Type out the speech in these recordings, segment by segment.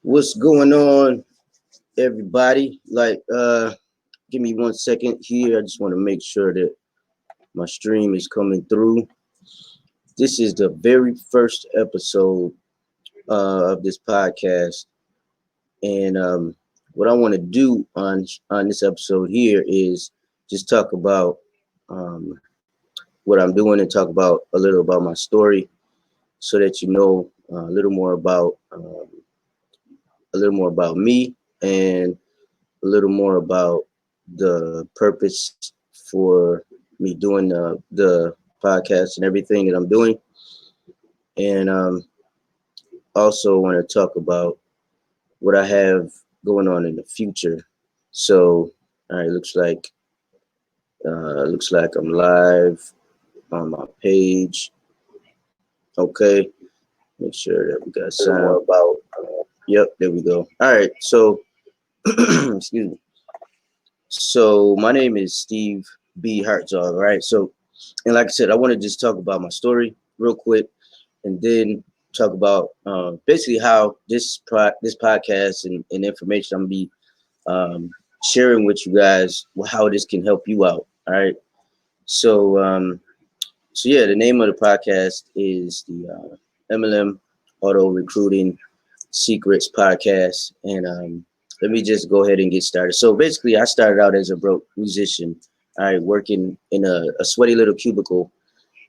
What's going on, everybody? Give me 1 second here. I just want to make sure that my stream is coming through. This is the very first episode of this podcast, and what I want to do on this episode here is just talk about um, what I'm doing and talk about a little about my story, so that you know a little more about me and a little more about the purpose for me doing the podcast and everything that I'm doing. And also want to talk about what I have going on in the future. So, all right, looks like I'm live on my page. Okay, make sure that we got sound. Yep, there we go. All right, so excuse me. So my name is Steve B. Hartzog. Right. So, and like I said, I want to just talk about my story real quick, and then talk about basically how this podcast and information I'm gonna be um, sharing with you guys, how this can help you out. All right. So yeah, the name of the podcast is the MLM Auto Recruiting Secrets Podcast, and let me just go ahead and get started. So basically, I started out as a broke musician, all right, working in a sweaty little cubicle,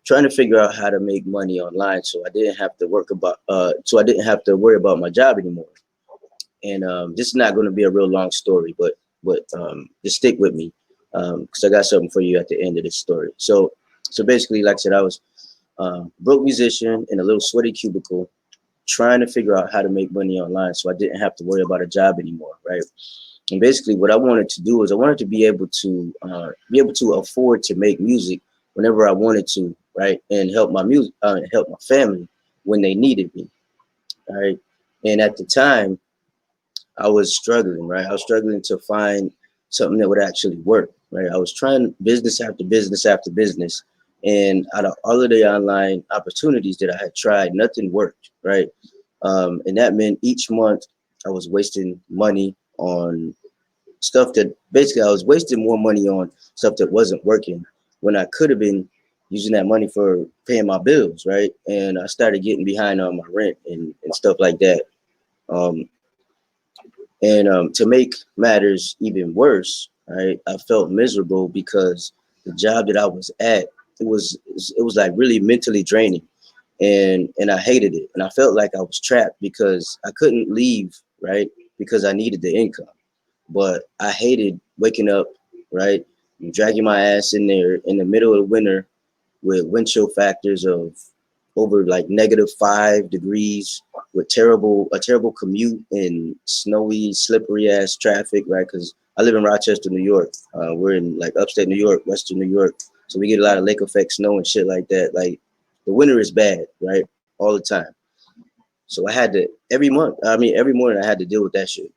trying to figure out how to make money online, so I didn't have to worry about my job anymore. And this is not going to be a real long story, but just stick with me because I got something for you at the end of this story. So basically, like I said, I was broke musician in a little sweaty cubicle, trying to figure out how to make money online, so I didn't have to worry about a job anymore, right? And basically, what I wanted to do is I wanted to be able to afford to make music whenever I wanted to, right, and help my family when they needed me, right. And at the time, I was struggling, right. I was struggling to find something that would actually work, right. I was trying business after business after business, and out of all of the online opportunities that I had tried, nothing worked, right. And that meant each month I was wasting money on stuff that basically I was wasting more money on stuff that wasn't working when I could have been using that money for paying my bills, right? And I started getting behind on my rent and stuff like that. Um, and to make matters even worse, right, I felt miserable because the job that I was at, it was like really mentally draining, and I hated it, and I felt like I was trapped because I couldn't leave, right, because I needed the income. But I hated waking up, right, and dragging my ass in there in the middle of winter with wind chill factors of over like -5 degrees, with a terrible commute in snowy, slippery ass traffic, right? Because I live in Rochester, New York. We're in like upstate New York, Western New York, so we get a lot of lake effect snow and shit like that. Like the winter is bad, right, all the time. So I had to every morning I had to deal with that shit.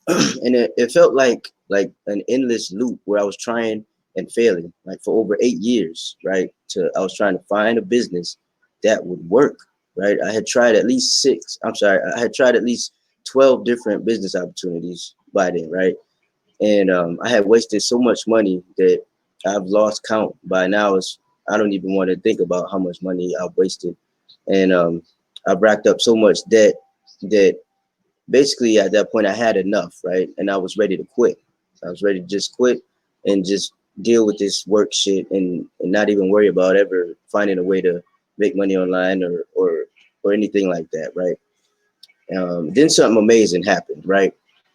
And it felt like an endless loop where I was trying and failing, like for over 8 years, right? I was trying to find a business that would work, right? I had tried at least six. I'm sorry, I had tried at least 12 different business opportunities by then, right? And I had wasted so much money that I've lost count by now. I don't even want to think about how much money I've wasted, and I've racked up so much debt that basically at that point I had enough, right? And I was ready to quit. I was ready to just quit and just deal with this work shit and not even worry about ever finding a way to make money online or anything like that, right? Then something amazing happened, right?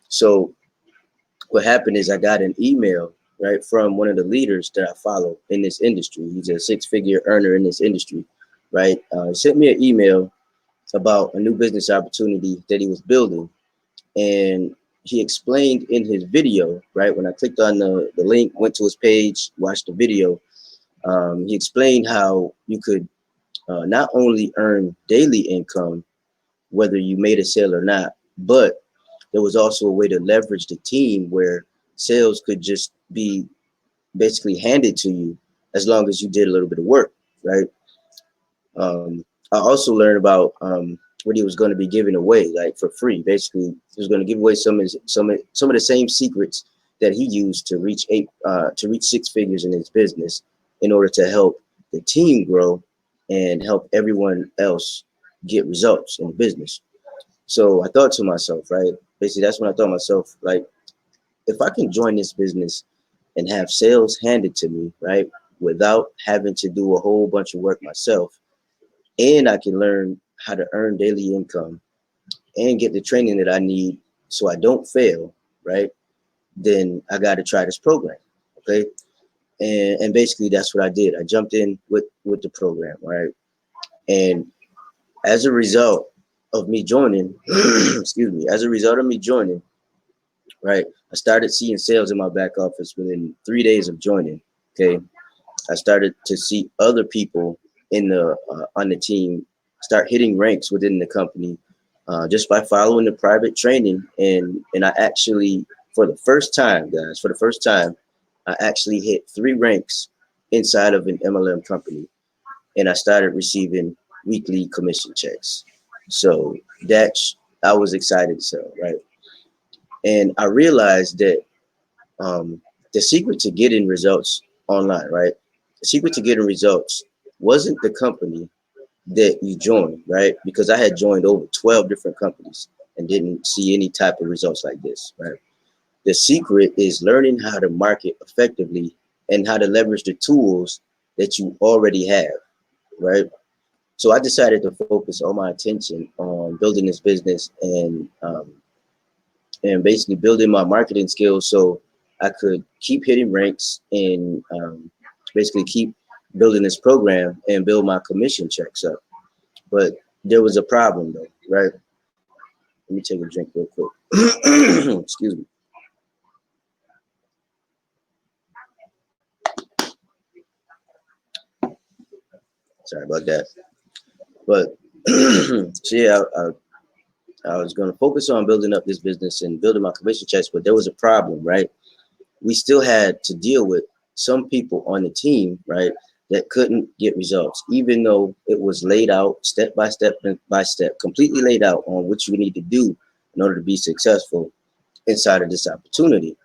So what happened is I got an email, right, from one of the leaders that I follow in this industry. He's a six-figure earner in this industry, right? He sent me an email about a new business opportunity that he was building, and he explained in his video, right, when I clicked on the link, went to his page, watched the video, he explained how you could not only earn daily income whether you made a sale or not, but there was also a way to leverage the team where sales could just be basically handed to you as long as you did a little bit of work, right? um, I also learned about what he was going to be giving away, like for free. Basically, he was going to give away some of the same secrets that he used to reach six figures in his business, in order to help the team grow and help everyone else get results in the business. So I thought to myself, right? Basically, that's when I thought to myself, like, if I can join this business and have sales handed to me, right, without having to do a whole bunch of work myself, and I can learn how to earn daily income and get the training that I need so I don't fail, right? Then I got to try this program, okay? And basically that's what I did. I jumped in with the program, right? And as a result of me joining, excuse me, as a result of me joining, right, I started seeing sales in my back office within 3 days of joining. Okay, I started to see other people in the on the team start hitting ranks within the company, just by following the private training. And I actually, for the first time, guys, for the first time, I actually hit 3 ranks inside of an MLM company, and I started receiving weekly commission checks. So that's, I was excited. So right, and I realized that the secret to getting results online, right? The secret to getting results wasn't the company that you joined, right? Because I had joined over 12 different companies and didn't see any type of results like this, right? The secret is learning how to market effectively and how to leverage the tools that you already have, right? So I decided to focus all my attention on building this business and basically building my marketing skills so I could keep hitting ranks and basically keep building this program and build my commission checks up. But there was a problem though, right? Let me take a drink real quick. Excuse me. Sorry about that. But so yeah, I was going to focus on building up this business and building my commission checks, but there was a problem, right? We still had to deal with some people on the team, right, that couldn't get results, even though it was laid out step by step, completely laid out on what you need to do in order to be successful inside of this opportunity.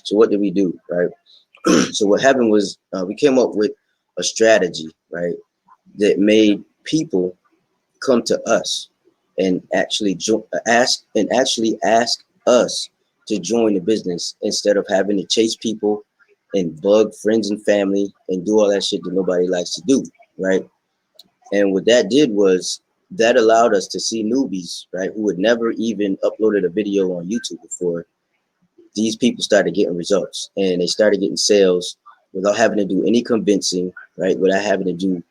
So what did we do, right? So what happened was we came up with a strategy, right, that made people come to us and actually ask us to join the business instead of having to chase people and bug friends and family and do all that shit that nobody likes to do, right? And what that did was that allowed us to see newbies, right, who had never even uploaded a video on YouTube before. These people started getting results and they started getting sales without having to do any convincing, right? Without having to do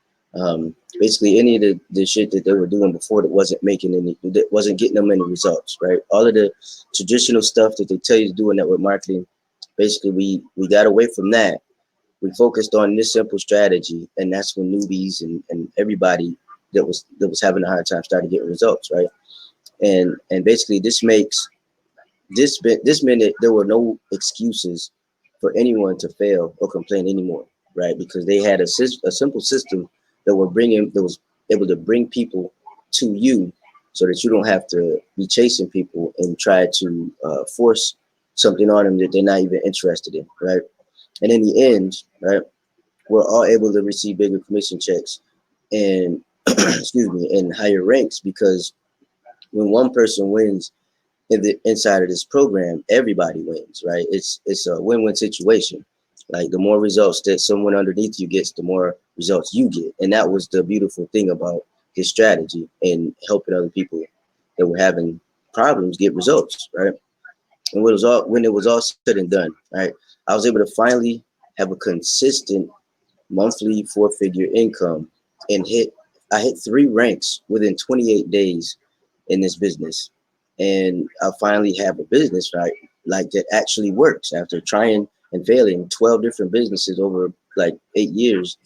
basically any of the shit that they were doing before that wasn't making any, that wasn't getting them any results, right? All of the traditional stuff that they tell you to do in network marketing, basically we got away from that. We focused on this simple strategy, and that's when newbies and everybody that was having a hard time started getting results, right? And basically this minute there were no excuses for anyone to fail or complain anymore, right? Because they had a simple system that was able to bring people to you, so that you don't have to be chasing people and try to force something on them that they're not even interested in, right? And in the end, right, we're all able to receive bigger commission checks and excuse me, and higher ranks, because when one person wins in the inside of this program, everybody wins, right? It's a win-win situation. Like the more results that someone underneath you gets, the more results you get. And that was the beautiful thing about his strategy and helping other people that were having problems get results, right? And when it was all said and done, right, I was able to finally have a consistent monthly 4-figure income and I hit 3 ranks within 28 days in this business. And I finally have a business, right, like that actually works. After trying and failing 12 different businesses over like 8 years,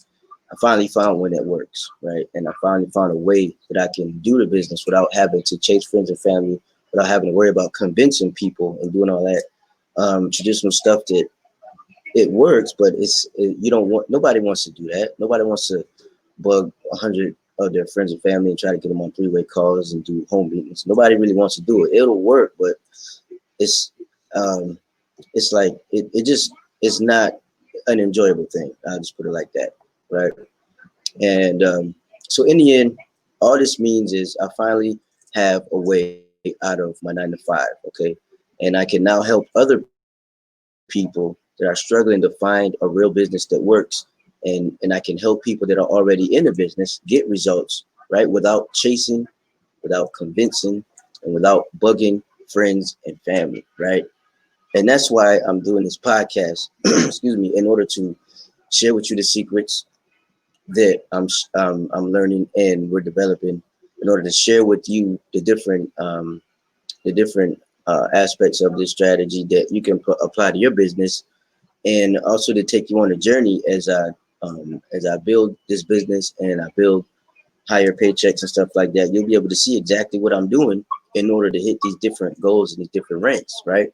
I finally found one that works, right? And I finally found a way that I can do the business without having to chase friends and family, without having to worry about convincing people and doing all that traditional stuff that it works, but you don't want, nobody wants to do that. Nobody wants to bug 100 of their friends and family and try to get them on three-way calls and do home meetings. Nobody really wants to do it. It'll work, but it's um, it's like it just it's not an enjoyable thing. I'll just put it like that, right? And so in the end, all this means is I finally have a way out of my 9 to 5, okay? And I can now help other people that are struggling to find a real business that works. And I can help people that are already in the business get results, right? Without chasing, without convincing, and without bugging friends and family, right? And that's why I'm doing this podcast, excuse me, in order to share with you the secrets that I'm learning and we're developing in order to share with you the different aspects of this strategy that you can apply to your business, and also to take you on a journey as I build this business and I build higher paychecks and stuff like that. You'll be able to see exactly what I'm doing in order to hit these different goals and these different ranks, right?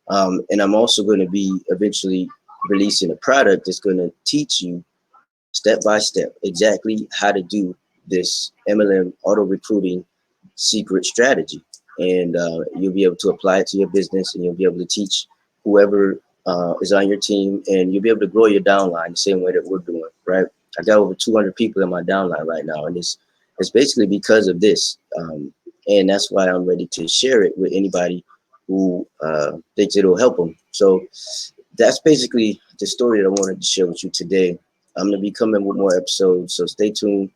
And I'm also going to be eventually releasing a product that's going to teach you step by step exactly how to do this MLM auto recruiting secret strategy. And you'll be able to apply it to your business, and you'll be able to teach whoever is on your team, and you'll be able to grow your downline the same way that we're doing, right? I got over 200 people in my downline right now, and it's basically because of this. And that's why I'm ready to share it with anybody who thinks it'll help them. So that's basically the story that I wanted to share with you today. I'm going to be coming with more episodes, so stay tuned.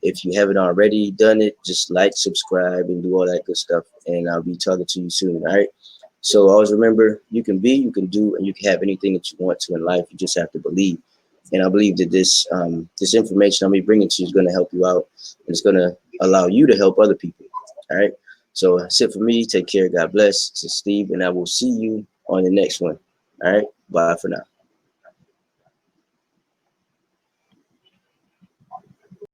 If you haven't already done it, just like, subscribe, and do all that good stuff. And I'll be talking to you soon. All right. So always remember, you can be, you can do, and you can have anything that you want to in life. You just have to believe. And I believe that this information I'm bringing to you is going to help you out, and it's going to allow you to help other people. All right. So that's it for me. Take care. God bless. This is Steve, and I will see you on the next one. All right. Bye for now.